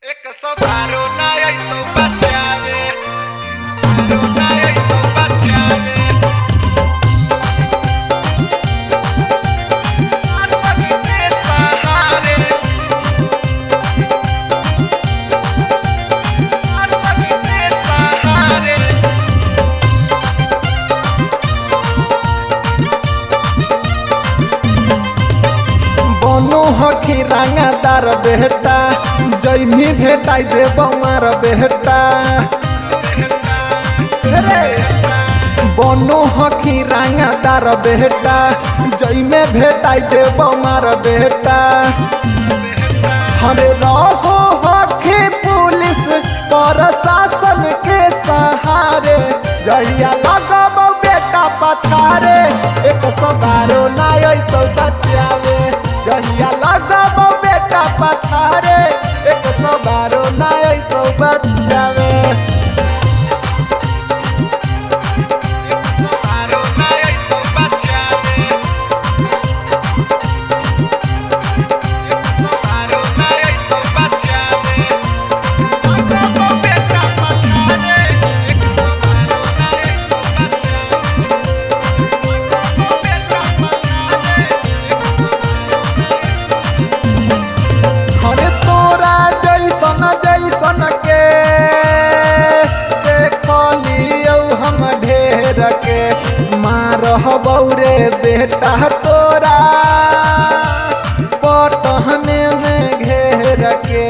एक सवारो नया तो बचावे नया तो बचावे आसमानी के सहारे आसमानी के सहारे बनो हखी रंगदार बेटा जैमी भेटाई दे बमार बेटा बनो हखी रंगदार बेटा जैमे भेटाई दे बमार बेटा हरे रहो हखी पुलिस प्रशासन के सहारे जहिया लगब बेटा पछारे एक सवारो नाय तो बचावे जहिया लगब बेटा पछारे एक सवारो नाय तो बचावे सवारो नया तो बचावे सवारो नया तो बचावे लगब बेटा पछारे एक सवारो नया तो हरे तोरा जैसन जैसन के देखलियौ हम ढेर के मारह बौरे बेटा तोरा पटहने में घेर के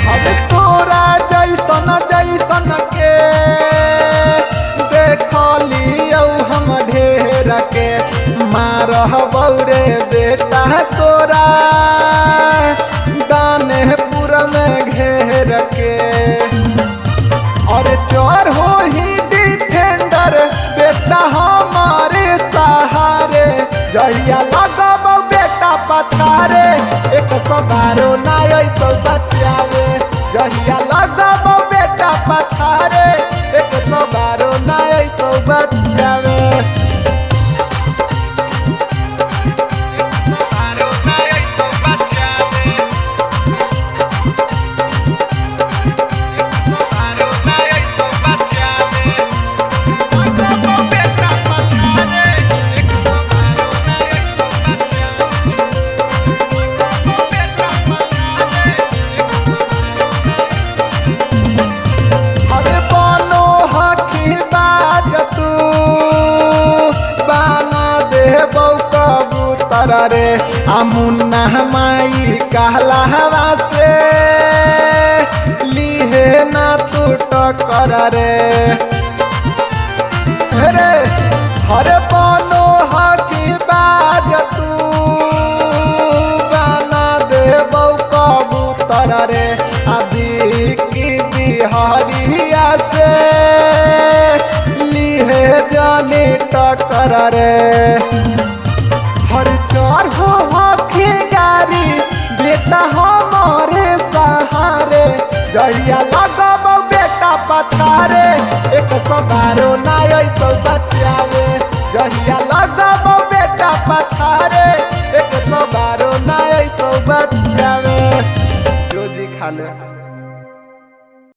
हरे तोरा जैसन जैसन के देखलियौ हम ढेर के मारह बौरे बेटा तोरा दानेपुर में घेर के और चोर हो ही डिफेंडर बेटा हमारे सहारे जहिया लगब बेटा पछारे एक सवारो नाय तो बचावे जहिया लगब बेटा पछारे एक सवारो नाय तो बचावे सवारो नया तो बचावे सवारो नया तो बचावे लगब बेटा पछारे एक सवारो नया तो बचावे लगब बेटा पछारे अरे बनो हखी बाज तू बाना देबौ कबूतर रे आ मुन्ना माई कहला हवा से लीहे ना तू टकर रे रे हरे बनो हखी बाज तू बाना देबौ कबूतर रे अभी की बिहारिया से लीहे जानी टकर रे हर चोर हो हखी गारी बेटा हमारे सहारे जहिया लगब बेटा पछारे